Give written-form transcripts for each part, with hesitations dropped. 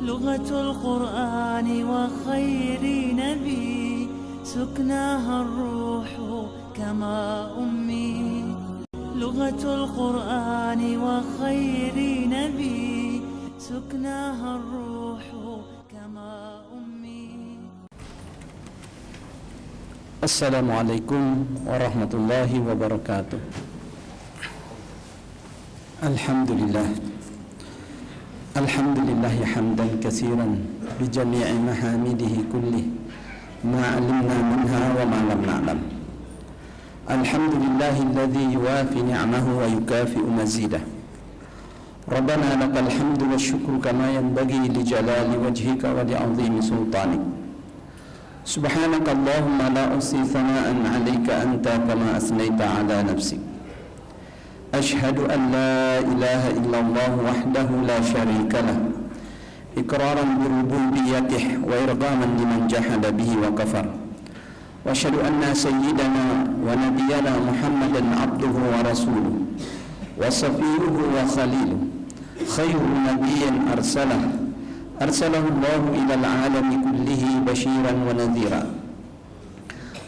لغة القرآن وخير نبي سكناها الروح كما أمي لغة القرآن وخير نبي سكناها الروح كما أمي. السلام عليكم ورحمة الله وبركاته. الحمد لله حمدا كثيرا بجميع محامده كله ما علمنا منها وما لم نعلم. الحمد لله الذي يوافي نعمه ويكافئ مزيده. ربنا لك الحمد والشكر كما ينبغي لجلال وجهك ولعظيم سلطانك. سبحانك اللهم لا أحصي ثناء عليك أنت كما أثنيت على نفسك. أشهد أن لا إله إلا الله وحده لا شريك له إقرارا بربوبيته وإرغاما لمن جحد به وكفر. وأشهد أن سيدنا ونبينا محمدا عبده ورسوله وصفيه وخليله خير نبي أرسله الله إلى العالم كله بشيرا ونذيرا.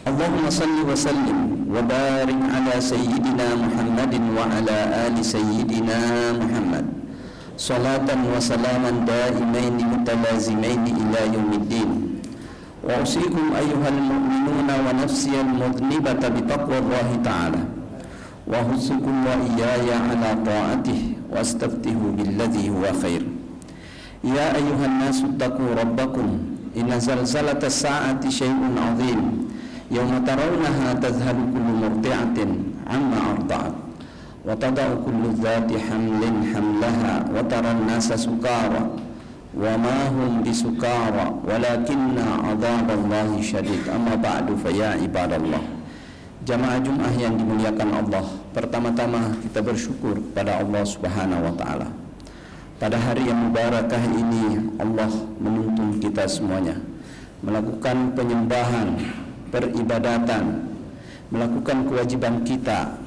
اللهم صل وسلم وبارك على سيدنا محمد وعلى آل سيدنا محمد صلاة وسلاما دائمين متلازمين إلى يوم الدين. وأوصيكم أيها المؤمنون ونفسي المذنبة بتقوى الله تعالى وأحثكم وإياي على طاعته واستفتحوا بالذي هو خير. يا أيها الناس اتقوا ربكم إن زلزلة الساعة شيء عظيم يوم ترونها تذهل كل مرضعة عما أرضعت وتضع كل ذات حمل حملها وترى الناس سكارى وما هم بسكارى ولكن عذاب الله شديد. أما بعد فيا عباد الله. Jamaah Jumat yang dimuliakan Allah, pertama-tama kita bersyukur kepada Allah Subhanahu wa taala. Pada hari yang mubarakah ini Allah menuntun kita semuanya melakukan penyembahan, peribadatan, melakukan kewajiban kita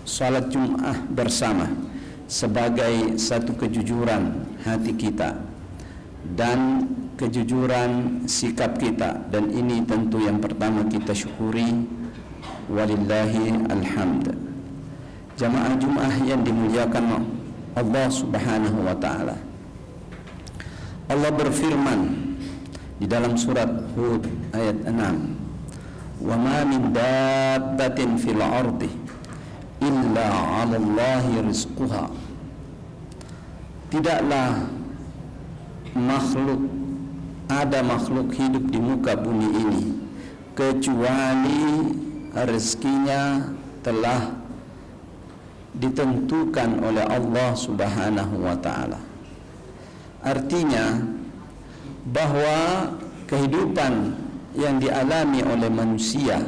salat Jumat bersama sebagai satu kejujuran hati kita dan kejujuran sikap kita, dan ini tentu yang pertama kita syukuri. Walillahi alhamd. Jamaah Jumat yang dimuliakan Allah Subhanahu wa taala. Allah berfirman di dalam surat Hud ayat 6, "Wa ma min dabbatin fil ardi illa 'ala Allahi rizquha." Tidaklah makhluk hidup di muka bumi ini kecuali rezekinya telah ditentukan oleh Allah Subhanahu wa taala. Artinya bahwa kehidupan yang dialami oleh manusia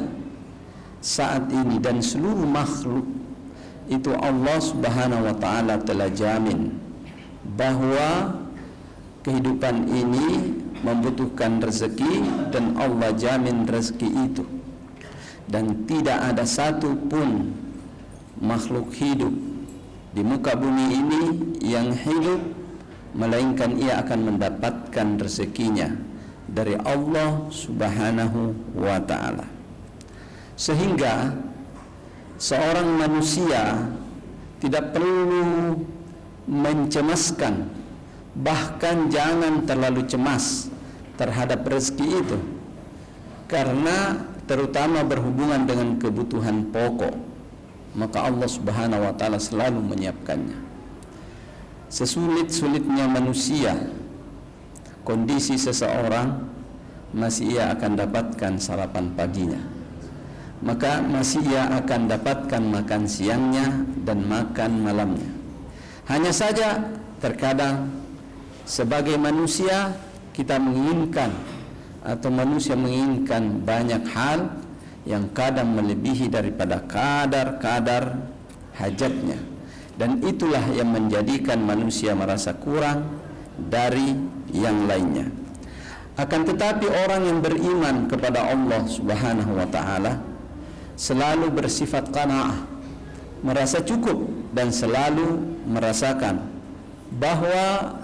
saat ini dan seluruh makhluk itu Allah Subhanahu wa taala telah jamin bahwa kehidupan ini membutuhkan rezeki, dan Allah jamin rezeki itu. Dan tidak ada satu pun makhluk hidup di muka bumi ini yang hidup melainkan ia akan mendapatkan rezekinya dari Allah Subhanahu wa taala. Sehingga seorang manusia tidak perlu mencemaskan, bahkan jangan terlalu cemas terhadap rezeki itu, karena terutama berhubungan dengan kebutuhan pokok, maka Allah Subhanahu wa taala selalu menyiapkannya. Sesulit-sulitnya manusia, kondisi seseorang, masih ia akan dapatkan sarapan paginya, maka masih ia akan dapatkan makan siangnya dan makan malamnya. Hanya saja terkadang sebagai manusia kita menginginkan, atau manusia menginginkan banyak hal yang kadang melebihi daripada kadar hajatnya, dan itulah yang menjadikan manusia merasa kurang dari yang lainnya. Akan tetapi orang yang beriman kepada Allah Subhanahu wa taala selalu bersifat qanaah, merasa cukup, dan selalu merasakan bahwa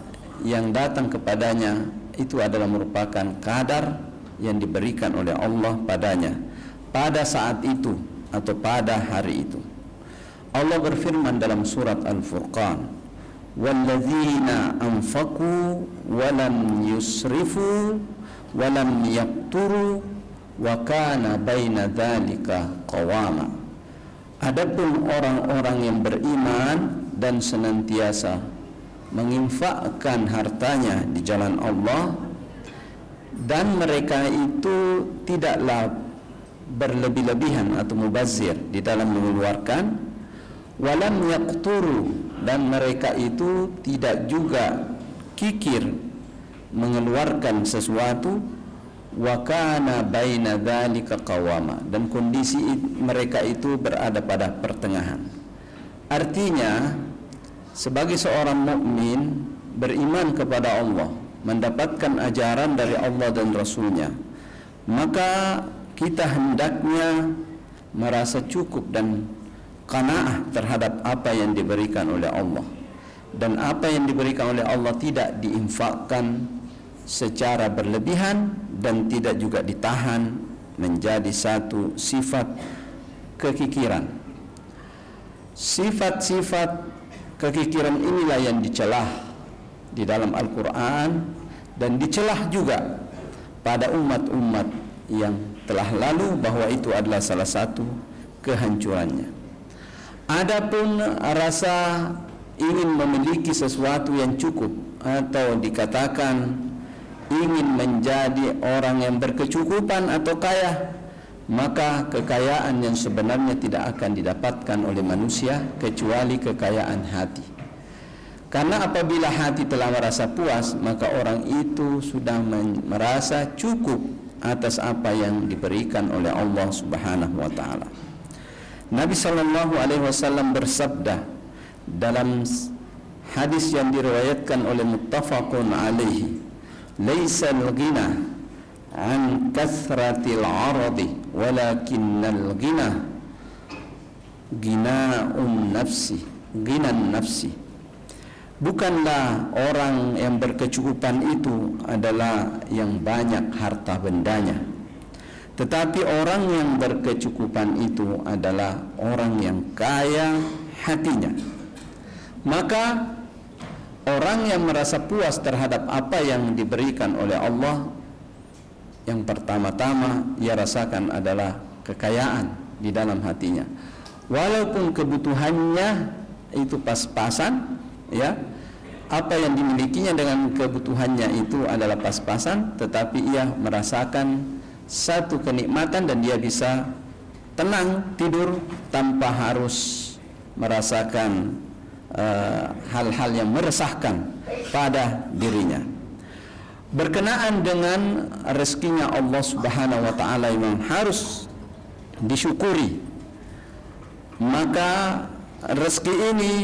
yang datang kepadanya itu adalah merupakan kadar yang diberikan oleh Allah padanya pada saat itu atau pada hari itu. Allah berfirman dalam surat Al-Furqan, "Walladzina anfaqu wa lam yusrifu wa lam yaqturu wa kana baina dzalika qawama." Adapun orang-orang yang beriman dan senantiasa menginfakkan hartanya di jalan Allah, dan mereka itu tidaklah berlebih-lebihan atau mubazir di dalam mengeluarkan, walam yaqturu, dan mereka itu tidak juga kikir mengeluarkan sesuatu, wa kana baina dzalika qawama, dan kondisi mereka itu berada pada pertengahan. Artinya, sebagai seorang mukmin beriman kepada Allah, mendapatkan ajaran dari Allah dan Rasul-Nya, maka kita hendaknya merasa cukup dan qanaah terhadap apa yang diberikan oleh Allah, dan apa yang diberikan oleh Allah tidak diinfakkan secara berlebihan dan tidak juga ditahan menjadi satu sifat kekikiran. Sifat-sifat kekikiran inilah yang dicelah di dalam Al-Quran dan dicelah juga pada umat-umat yang telah lalu, bahwa itu adalah salah satu kehancurannya. Adapun rasa ingin memiliki sesuatu yang cukup, atau dikatakan ingin menjadi orang yang berkecukupan atau kaya, maka kekayaan yang sebenarnya tidak akan didapatkan oleh manusia kecuali kekayaan hati. Karena apabila hati telah merasa puas, maka orang itu sudah merasa cukup atas apa yang diberikan oleh Allah Subhanahu wa taala. Nabi sallallahu alaihi wasallam bersabda dalam hadis yang diriwayatkan oleh muttafaqun alaihi, "Laisal ghina an kathratil 'aradi walakinnal ghina ghina'un nafsi, ghinan nafsi." Bukanlah orang yang berkecukupan itu adalah yang banyak harta bendanya, tetapi orang yang berkecukupan itu adalah orang yang kaya hatinya. Maka orang yang merasa puas terhadap apa yang diberikan oleh Allah, yang pertama-tama ia rasakan adalah kekayaan di dalam hatinya. Walaupun kebutuhannya itu pas-pasan, ya, apa yang dimilikinya dengan kebutuhannya itu adalah pas-pasan, tetapi ia merasakan satu kenikmatan dan dia bisa tenang tidur tanpa harus merasakan hal-hal yang meresahkan pada dirinya. Berkenaan dengan rezekinya Allah Subhanahu wa taala yang harus disyukuri, maka rezeki ini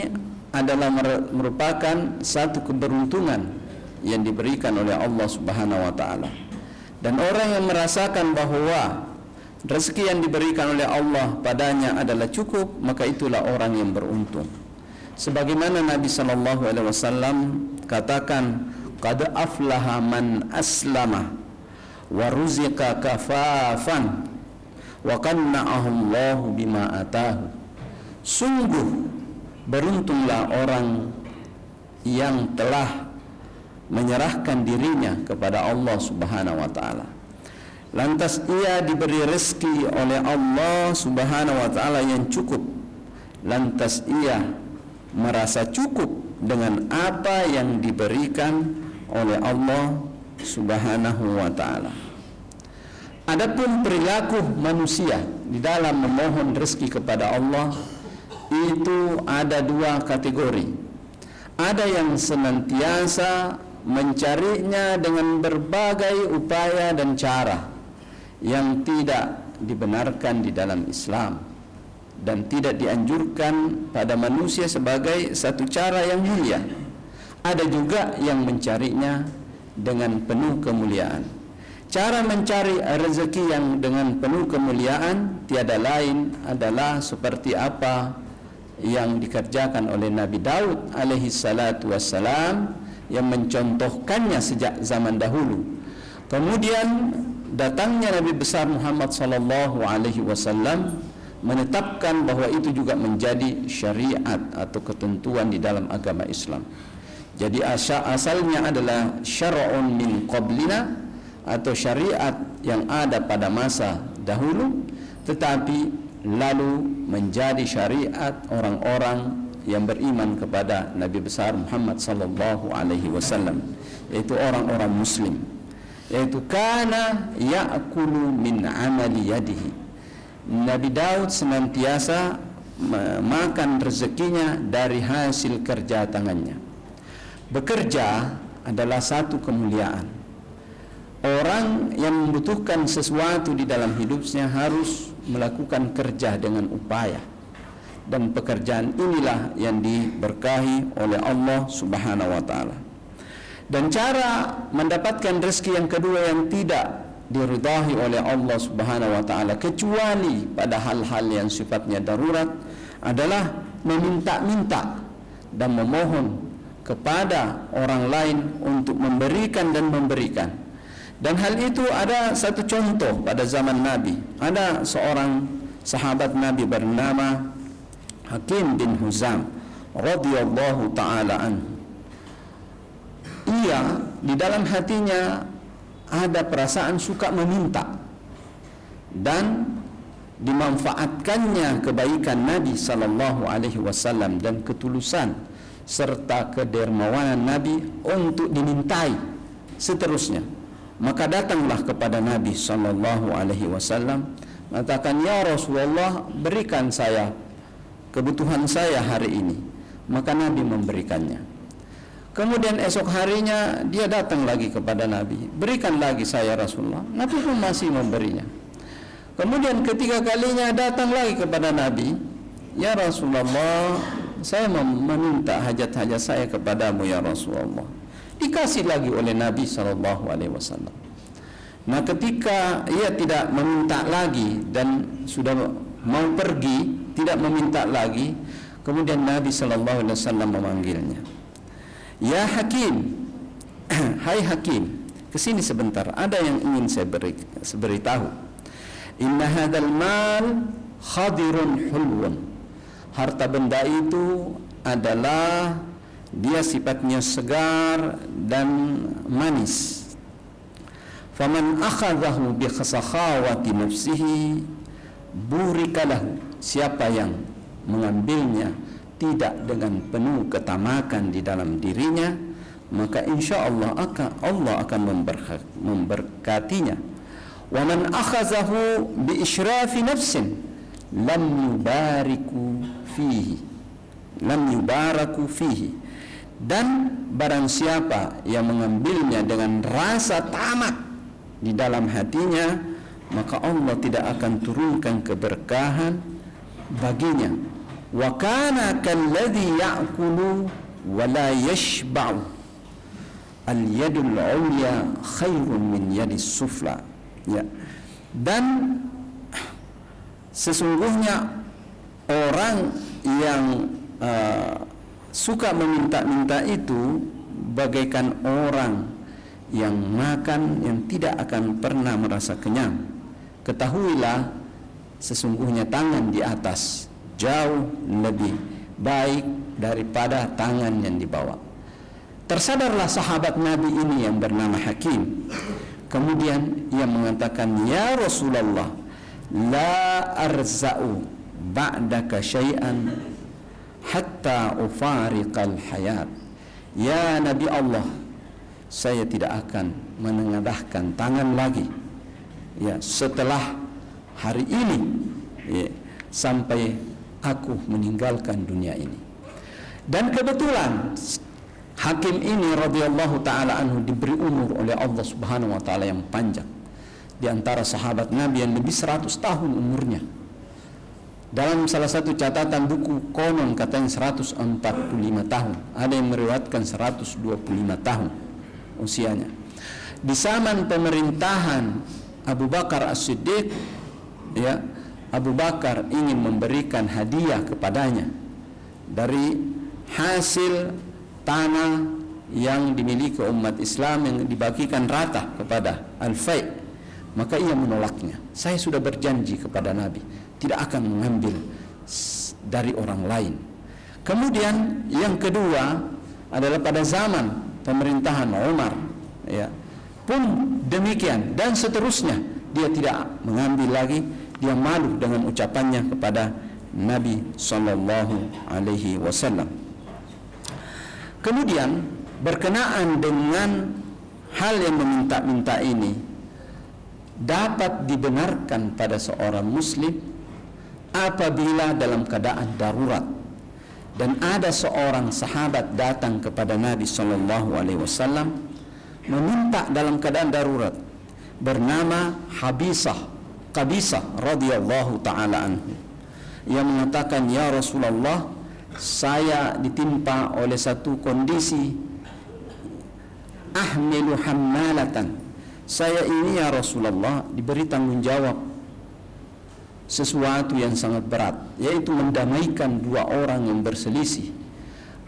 adalah merupakan satu keberuntungan yang diberikan oleh Allah Subhanahu wa taala. Dan orang yang merasakan bahwa rezeki yang diberikan oleh Allah padanya adalah cukup, maka itulah orang yang beruntung. Sebagaimana Nabi sallallahu alaihi wasallam katakan, "Qad aflaha man aslama wa ruziqa kafafan wa qanna'ahu Allah bima atahu." Sungguh beruntunglah orang yang telah menyerahkan dirinya kepada Allah Subhanahu wa taala, lantas ia diberi rezeki oleh Allah Subhanahu wa taala yang cukup, lantas ia merasa cukup dengan apa yang diberikan oleh Allah Subhanahu wa taala. Adapun perilaku manusia di dalam memohon rezeki kepada Allah itu ada dua kategori. Ada yang senantiasa mencarinya dengan berbagai upaya dan cara yang tidak dibenarkan di dalam Islam dan tidak dianjurkan pada manusia sebagai satu cara yang mulia. Ada juga yang mencarinya dengan penuh kemuliaan. Cara mencari rezeki yang dengan penuh kemuliaan tiada lain adalah seperti apa yang dikerjakan oleh Nabi Daud alaihi salatu wassalam yang mencontohkannya sejak zaman dahulu. Kemudian datangnya Nabi besar Muhammad sallallahu alaihi wasallam menetapkan bahwa itu juga menjadi syariat atau ketentuan di dalam agama Islam. Jadi asalnya adalah syar'un min qablina, atau syariat yang ada pada masa dahulu, tetapi lalu menjadi syariat orang-orang yang beriman kepada Nabi besar Muhammad sallallahu alaihi wasallam, yaitu orang-orang muslim, yaitu kana ya'kulu min amali yadihi. Nabi Daud senantiasa makan rezekinya dari hasil kerja tangannya. Bekerja adalah satu kemuliaan. Orang yang membutuhkan sesuatu di dalam hidupnya harus melakukan kerja dengan upaya, dan pekerjaan inilah yang diberkahi oleh Allah Subhanahu wa taala. Dan cara mendapatkan rezeki yang kedua yang tidak diridai oleh Allah Subhanahu wa taala kecuali pada hal-hal yang sifatnya darurat adalah meminta-minta dan memohon kepada orang lain untuk memberikan dan memberikan. Dan hal itu ada satu contoh pada zaman Nabi. Ada seorang sahabat Nabi bernama Hakim bin Huzam radhiyallahu taala anhu. Ia di dalam hatinya ada perasaan suka meminta, dan dimanfaatkannya kebaikan Nabi sallallahu alaihi wasallam dan ketulusan serta kedermawanan Nabi untuk dimintai seterusnya. Maka datanglah kepada Nabi sallallahu alaihi wasallam mengatakan, "Ya Rasulullah, berikan saya kebutuhan saya hari ini." Maka Nabi memberikannya. Kemudian esok harinya dia datang lagi kepada Nabi, "Berikan lagi saya Rasulullah." Nabi pun masih memberinya. Kemudian ketiga kalinya datang lagi kepada Nabi, "Ya Rasulullah, saya meminta hajat-hajat saya kepadamu ya Rasulullah." Dikasih lagi oleh Nabi sallallahu alaihi wasallam. Nah, ketika ia tidak meminta lagi dan sudah mau pergi, tidak meminta lagi, kemudian Nabi sallallahu alaihi wasallam memanggilnya. "Ya Hakim, hai Hakim, kesini sebentar, ada yang ingin saya beritahu. Inna hadzal mal khadirun hulwun." Harta benda itu adalah dia sifatnya segar dan manis. Faman akhadhahu bi khasakhawati nafsihi burika lahu. Siapa yang mengambilnya tidak dengan penuh ketamakan di dalam dirinya, maka insya-Allah Allah akan memberkatinya. Wa man akhadhahu bi israfi nafsin lam yubaraku fihi. Dan barang siapa yang mengambilnya dengan rasa tamak di dalam hatinya, maka Allah tidak akan turunkan keberkahan baginya. Wa kana kalladhi ya'kulu wa la yashba'u. Al-yadul 'ulya khairun min yadis sufla. Ya. Dan sesungguhnya orang yang suka meminta-minta itu bagaikan orang yang makan yang tidak akan pernah merasa kenyang. Ketahuilah, sesungguhnya tangan di atas jauh lebih baik daripada tangan yang di bawah. Tersadarlah sahabat Nabi ini yang bernama Hakim. Kemudian ia mengatakan, "Ya Rasulullah, la arza'u ba'daka syai'an hatta ufariqal hayat." Ya Nabi Allah, saya tidak akan menengadahkan tangan lagi ya setelah hari ini ya, sampai aku meninggalkan dunia ini. Dan kebetulan Hakim ini radhiyallahu taala anhu diberi umur oleh Allah Subhanahu wa taala yang panjang, di antara sahabat Nabi yang lebih 100 tahun umurnya. Dalam salah satu catatan buku konon katanya 145 tahun, ada yang meriwayatkan 125 tahun usianya. Di zaman pemerintahan Abu Bakar As-Siddiq, ya, Abu Bakar ingin memberikan hadiah kepadanya dari hasil tanah yang dimiliki umat Islam yang dibagikan rata kepada al-fai', maka ia menolaknya. Saya sudah berjanji kepada Nabi tidak akan mengambil dari orang lain. Kemudian yang kedua adalah pada zaman pemerintahan Umar, ya, pun demikian, dan seterusnya dia tidak mengambil lagi. Dia malu dengan ucapannya kepada Nabi sallallahu alaihi wasallam. Kemudian berkenaan dengan hal yang meminta-minta ini dapat dibenarkan pada seorang muslim apabila dalam keadaan darurat. Dan ada seorang sahabat datang kepada Nabi sallallahu alaihi wasallam meminta dalam keadaan darurat, bernama Qabisah radhiyallahu taala anhu. Ia mengatakan, ya Rasulullah, saya ditimpa oleh satu kondisi, ahmilu hammalatan. Saya ini ya Rasulullah diberi tanggung jawab sesuatu yang sangat berat, yaitu mendamaikan dua orang yang berselisih.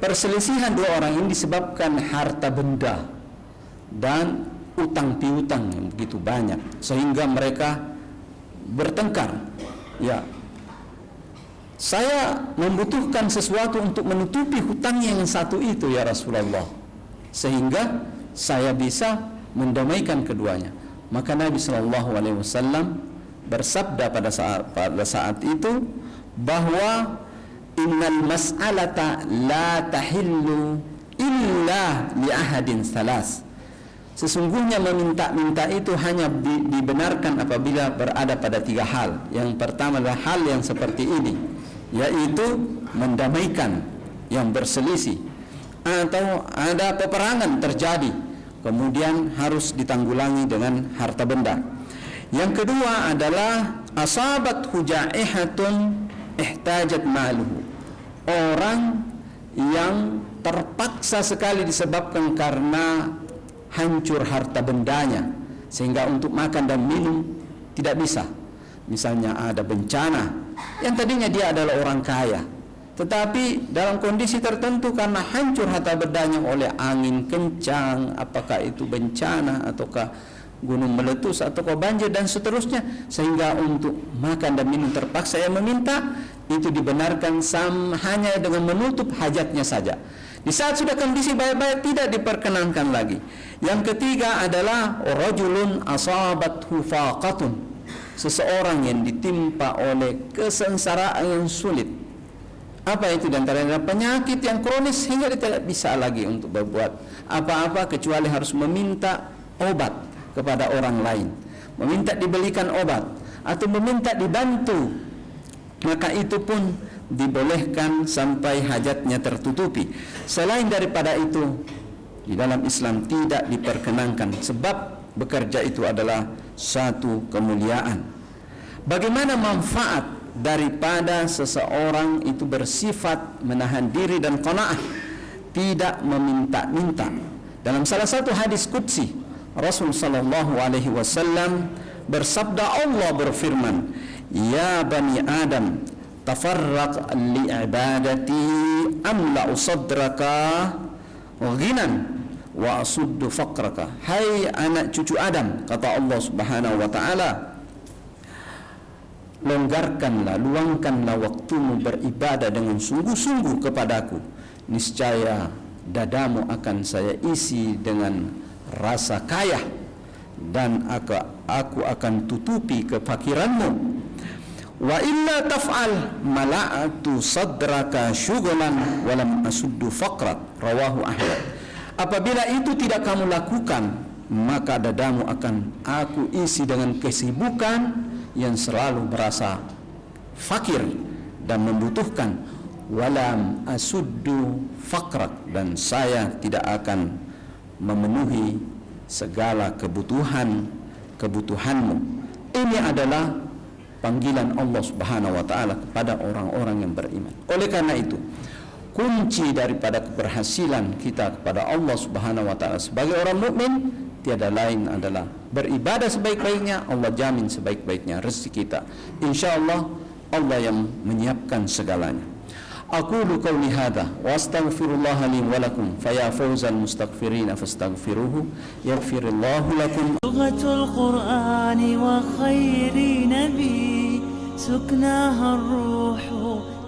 Perselisihan dua orang ini disebabkan harta benda dan utang piutang yang begitu banyak, sehingga mereka bertengkar. Ya, saya membutuhkan sesuatu untuk menutupi hutang yang satu itu ya Rasulullah, sehingga saya bisa mendamaikan keduanya. Maka Nabi sallallahu alaihi wasallam bersabda pada saat itu bahwa innal mas'alata la tahillu illa li ahadin salas. Sesungguhnya meminta-minta itu hanya dibenarkan apabila berada pada tiga hal. Yang pertama adalah hal yang seperti ini, yaitu mendamaikan yang berselisih, atau ada peperangan terjadi, kemudian harus ditanggulangi dengan harta benda. Yang kedua adalah asabat hujaihatun ihtajat maluhu, orang yang terpaksa sekali disebabkan karena hancur harta bendanya, sehingga untuk makan dan minum tidak bisa. Misalnya ada bencana, yang tadinya dia adalah orang kaya, tetapi dalam kondisi tertentu karena hancur harta bendanya oleh angin kencang, apakah itu bencana ataukah gunung meletus ataukah banjir dan seterusnya, sehingga untuk makan dan minum terpaksa yang meminta, itu dibenarkan hanya dengan menutup hajatnya saja. Di saat sudah kondisi baik-baik tidak diperkenankan lagi. Yang ketiga adalah rajulun asabathu faqatun, seseorang yang ditimpa oleh kesengsaraan yang sulit. Apa itu? Dan terhadap penyakit yang kronis hingga dia tidak bisa lagi untuk berbuat apa-apa kecuali harus meminta obat kepada orang lain, meminta dibelikan obat atau meminta dibantu, maka itu pun dibolehkan sampai hajatnya tertutupi. Selain daripada itu, di dalam Islam tidak diperkenankan, sebab bekerja itu adalah satu kemuliaan. Bagaimana manfaat daripada seseorang itu bersifat menahan diri dan qanaah, tidak meminta-minta? Dalam salah satu hadis qudsi, Rasul sallallahu alaihi wasallam bersabda, Allah berfirman, ya bani Adam, tafarraq li ibadati amla'u sadraka ghinan wa asuddu faqraka. Hai anak cucu Adam, kata Allah Subhanahu wa taala, longgarkanlah, luangkanlah waktumu beribadah dengan sungguh-sungguh kepadaku, niscaya dadamu akan saya isi dengan rasa kaya, dan aku akan tutupi kefakiranmu. Wa illa taf'al mala'atu sadraka syughlan wa lam asuddu faqrat, rawahu Ahmad. Apabila itu tidak kamu lakukan, maka dadamu akan aku isi dengan kesibukan yang selalu merasa fakir dan membutuhkan, walam asuddu faqrat, dan saya tidak akan memenuhi segala kebutuhanmu. Ini adalah panggilan Allah Subhanahu wa taala kepada orang-orang yang beriman. Oleh karena itu, kunci daripada keberhasilan kita kepada Allah Subhanahu wa taala sebagai orang mukmin tiada lain adalah beribadah sebaik-baiknya. Allah jamin sebaik-baiknya rezeki kita. Insyaallah Allah yang menyiapkan segalanya. Aqulu qawli hadha wa astaghfirullaha li wa lakum faya fawzal mustaghfirina fastaghfiruhu yaghfirullahu lakum. Lughatul Qur'ani wa khairi nabi سكناها الروح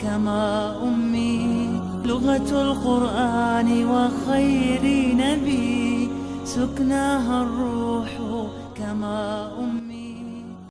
كما أمي. لغة القرآن وخير نبي سكناها الروح كما أمي.